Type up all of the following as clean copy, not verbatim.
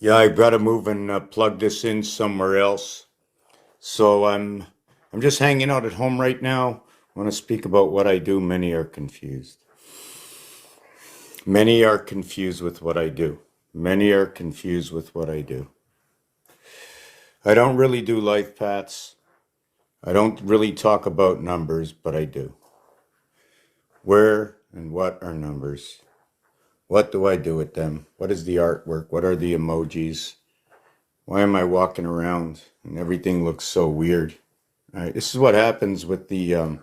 Yeah, I gotta move and plug this in somewhere else. So I'm just hanging out at home right now. I want to speak about what I do. Many are confused. Many are confused with what I do. Many are confused with what I do. I don't really do life paths. I don't really talk about numbers, but I do. Where and what are numbers? What do I do with them? What is the artwork? What are the emojis? Why am I walking around and everything looks so weird? All right, this is what happens with the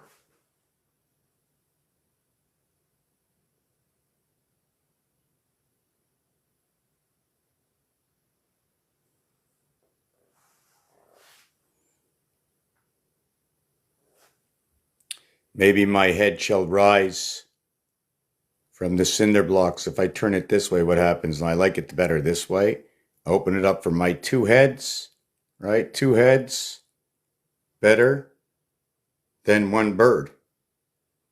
maybe my head shall rise from the cinder blocks. If I turn it this way, what happens? And I like it better this way. Open it up for my two heads, right? Two heads, better than one bird,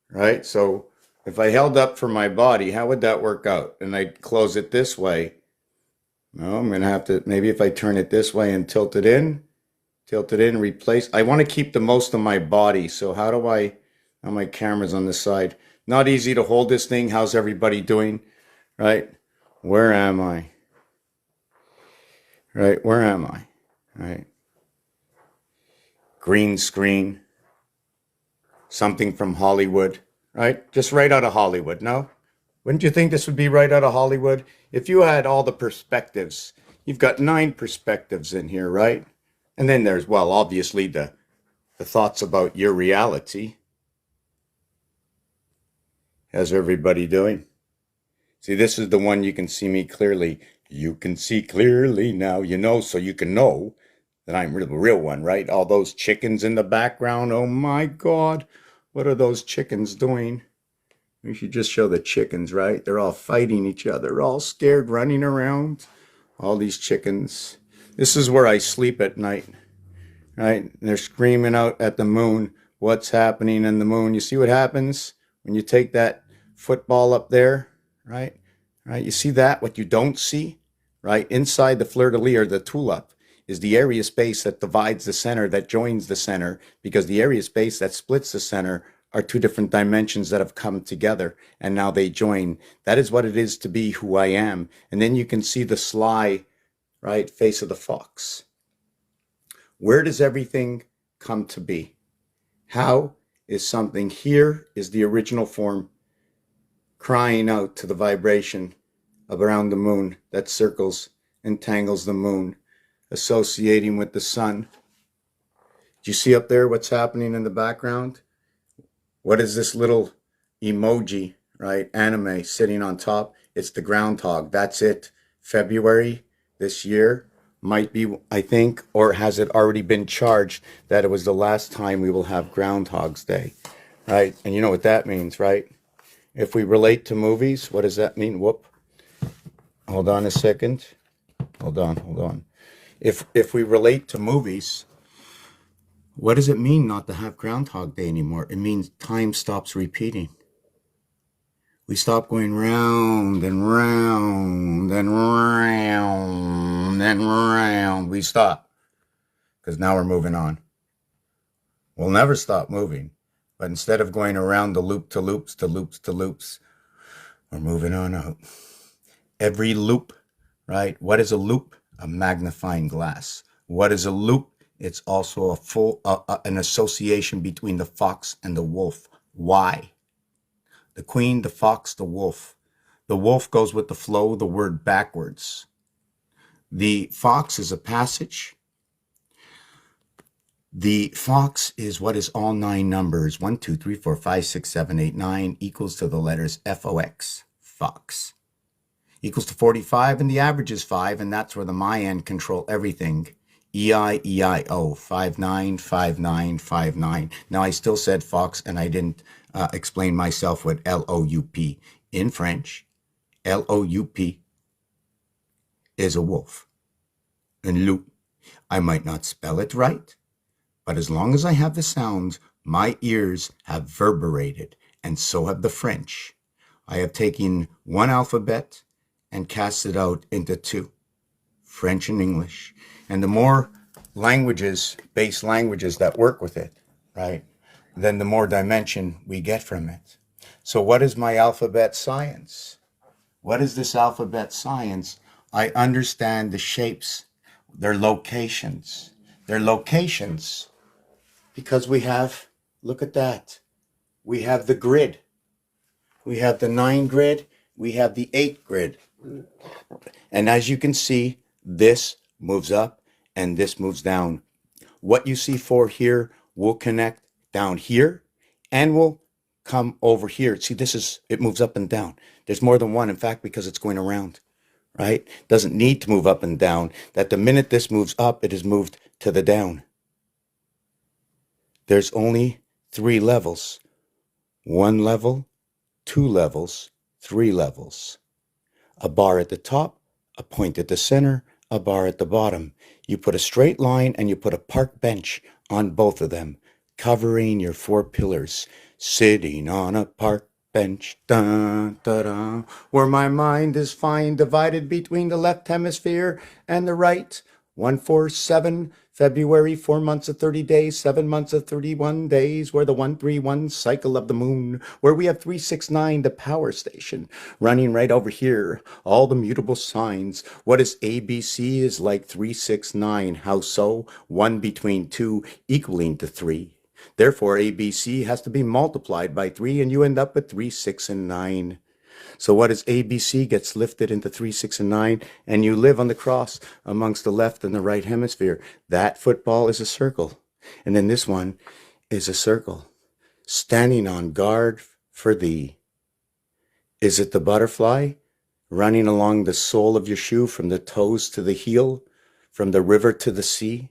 right? So if I held up for my body, how would that work out? And I close it this way. No, I'm going to have to, maybe if I turn it this way and tilt it in, replace. I want to keep the most of my body. So how do I, oh, my camera's on the side. Not easy to hold this thing. How's everybody doing? Right? Where am I? Right? Where am I? Right? Green screen. Something from Hollywood. Right? Just right out of Hollywood. No? Wouldn't you think this would be right out of Hollywood? If you had all the perspectives, you've got 9 perspectives in here, right? And then there's, well, obviously the thoughts about your reality. How's everybody doing? See, this is the one you can see me clearly. You can see clearly now, you know, so you can know that I'm the real one, right? All those chickens in the background. Oh my God. What are those chickens doing? We should just show the chickens, right? They're all fighting each other, all scared, running around. All these chickens. This is where I sleep at night, right? And they're screaming out at the moon. What's happening in the moon? You see what happens when you take that football up there, right? Right? You see that? What you don't see, right? Inside the fleur-de-lis or the tulip is the area space that divides the center, that joins the center, because the area space that splits the center are 2 different dimensions that have come together and now they join. That is what it is to be who I am. And then you can see the sly, right, face of the fox. Where does everything come to be? How is something here is the original form crying out to the vibration of around the moon that circles, entangles the moon, associating with the sun. Do you see up there what's happening in the background? What is this little emoji, right? Anime sitting on top. It's the groundhog. That's it. February this year might be, I think, or has it already been charged that it was the last time we will have Groundhog's Day, right? And you know what that means, right? If we relate to movies, what does that mean? Whoop. Hold on a second. Hold on. If we relate to movies, what does it mean not to have Groundhog Day anymore? It means time stops repeating. We stop going round and round and round and round. We stop because now we're moving on. We'll never stop moving, but instead of going around the loop to loops to loops to loops, we're moving on out. Every loop, right? What is a loop? A magnifying glass. What is a loop? It's also a full an association between the fox and the wolf. Why? The queen, the fox, the wolf. The wolf goes with the flow, the word backwards. The fox is a passage. The fox is what is all 9 numbers, 1, 2, 3, 4, 5, 6, 7, 8, 9, equals to the letters F-O-X, fox. Equals to 45, and the average is 5, and that's where the Mayan control everything. E-I-E-I-O, 5-9, 5-9, 5-9. Now, I still said fox, and I didn't explain myself with L-O-U-P. In French, L-O-U-P is a wolf. And loup, I might not spell it right, but as long as I have the sounds, my ears have reverberated, and so have the French. I have taken one alphabet and cast it out into 2, French and English. And the more languages, base languages that work with it, right, then the more dimension we get from it. So what is my alphabet science? What is this alphabet science? I understand the shapes, their locations. Their locations, because we have, look at that, we have the grid. We have the 9 grid, we have the 8 grid. And as you can see, this moves up and this moves down. What you see for here will connect down here and will come over here. See, it moves up and down. There's more than one, in fact, because it's going around, right? Doesn't need to move up and down. That the minute this moves up, it is moved to the down. There's only 3 levels. 1 level, 2 levels, 3 levels. A bar at the top, a point at the center, a bar at the bottom. You put a straight line and you put a park bench on both of them, covering your 4 pillars. Sitting on a park bench, dun, dun, dun, where my mind is fine, divided between the left hemisphere and the right. 147 February, 4 months of 30 days, 7 months of 31 days, where the 131 cycle of the moon, where we have 369, the power station, running right over here, all the mutable signs. What is ABC is like 369. How so? 1 between 2 equaling to 3. Therefore, ABC has to be multiplied by 3, and you end up with 3, 6, and 9. So what is ABC gets lifted into 3, 6, and 9, and you live on the cross amongst the left and the right hemisphere. That football is a circle. And then this one is a circle. Standing on guard for thee. Is it the butterfly running along the sole of your shoe from the toes to the heel, from the river to the sea?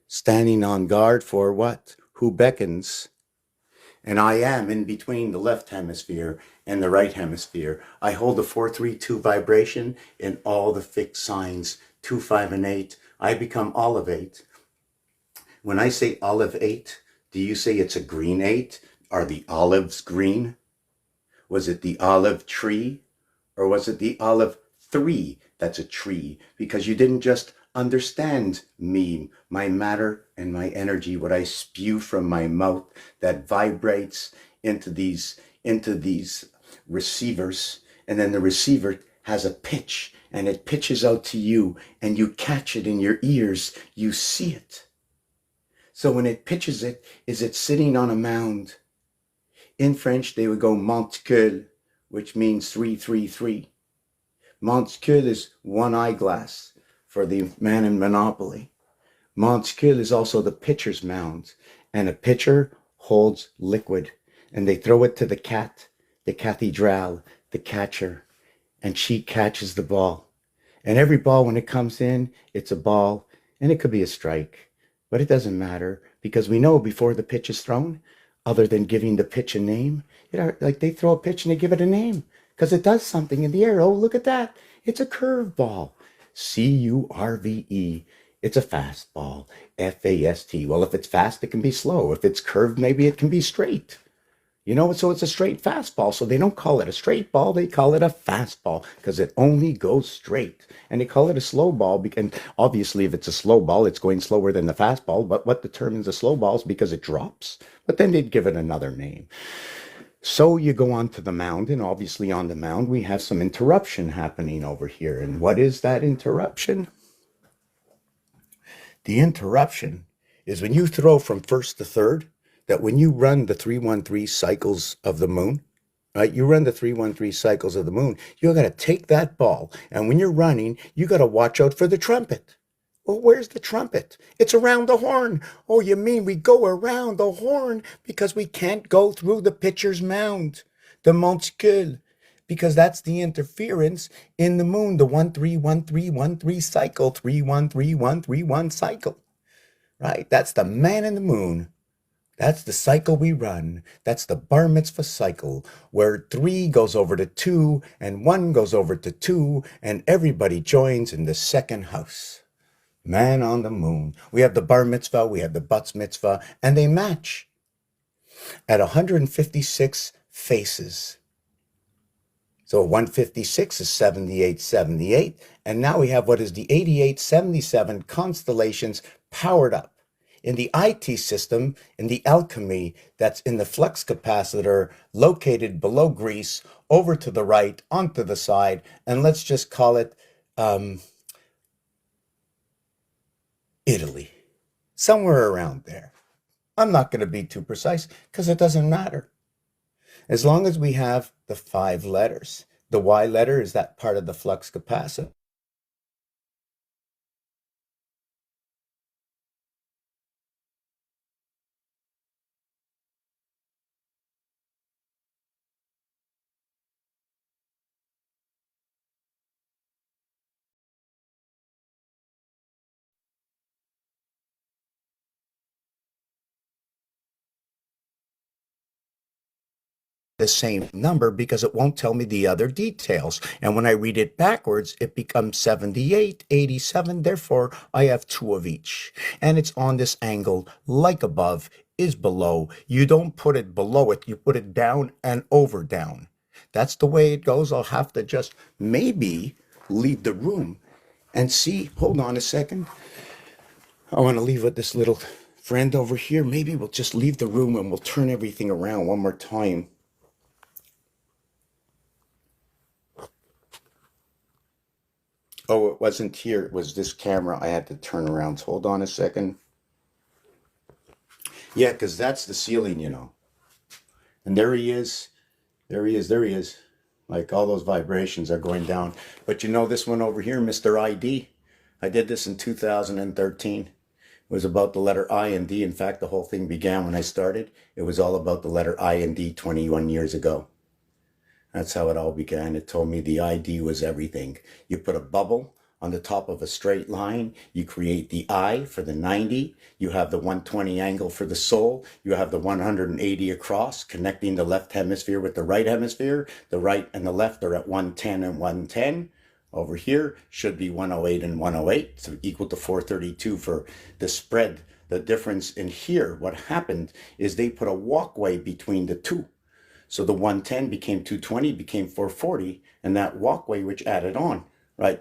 Standing on guard for what? Who beckons? And I am in between the left hemisphere and the right hemisphere. I hold the 4-3-2 vibration in all the fixed signs, 2, 5, and 8. I become olive 8. When I say olive 8, do you say it's a green 8? Are the olives green? Was it the olive tree? Or was it the olive 3 that's a tree? Because you didn't just understand me, my matter and my energy, what I spew from my mouth that vibrates into these receivers, and then the receiver has a pitch and it pitches out to you and you catch it in your ears, you see it. So when it pitches it, is it sitting on a mound? In French, they would go monticule, which means 333. Monticule is 1 eyeglass for the man in Monopoly. Monticule is also the pitcher's mound, and a pitcher holds liquid, and they throw it to the cat, the cathedral, the catcher, and she catches the ball. And every ball, when it comes in, it's a ball, and it could be a strike, but it doesn't matter, because we know before the pitch is thrown, other than giving the pitch a name, like they throw a pitch and they give it a name, because it does something in the air. Oh, look at that. It's a curve ball. C-U-R-V-E. It's a fastball. F-A-S-T. Well, if it's fast, it can be slow. If it's curved, maybe it can be straight. You know, so it's a straight fastball. So they don't call it a straight ball. They call it a fastball because it only goes straight. And they call it a slow ball. And obviously, if it's a slow ball, it's going slower than the fastball. But what determines a slow ball is because it drops. But then they'd give it another name. So you go on to the mound, and obviously on the mound, we have some interruption happening over here. And what is that interruption? The interruption is when you throw from first to third, that when you run the 313 cycles of the moon, right? You run the 313 cycles of the moon. You got to take that ball, and when you're running, you got to watch out for the trumpet. Well, where's the trumpet? It's around the horn. Oh, you mean we go around the horn because we can't go through the pitcher's mound, the monticule, because that's the interference in the moon, the 131313 cycle, 313131 cycle, right? That's the man in the moon. That's the cycle we run. That's the bar mitzvah cycle, where 3 goes over to 2 and 1 goes over to 2, and everybody joins in the second house. Man on the moon. We have the bar mitzvah, we have the bat mitzvah, and they match at 156 faces. So 156 is 7878, and now we have what is the 8877 constellations powered up. In the IT system, in the alchemy that's in the flux capacitor located below Greece, over to the right, onto the side, and let's just call it Italy, somewhere around there. I'm not going to be too precise because it doesn't matter. As long as we have the 5 letters. The Y letter is that part of the flux capacitor. The same number because it won't tell me the other details. And when I read it backwards, it becomes 78, 87. Therefore, I have 2 of each. And it's on this angle, like above is below. You don't put it below it, you put it down and over down. That's the way it goes. I'll have to just maybe leave the room and see. Hold on a second. I want to leave with this little friend over here. Maybe we'll just leave the room and we'll turn everything around one more time. Oh, it wasn't here. It was this camera. I had to turn around. So hold on a second. Yeah, because that's the ceiling, you know. And there he is. There he is. There he is. Like all those vibrations are going down. But you know this one over here, Mr. ID? I did this in 2013. It was about the letter I and D. In fact, the whole thing began when I started. It was all about the letter I and D 21 years ago. That's how it all began. It told me the ID was everything. You put a bubble on the top of a straight line. You create the I for the 90. You have the 120 angle for the soul. You have the 180 across, connecting the left hemisphere with the right hemisphere. The right and the left are at 110 and 110. Over here should be 108 and 108, so equal to 432 for the spread. The difference in here, what happened is they put a walkway between the two. So the 110 became 220, became 440, and that walkway which added on, right?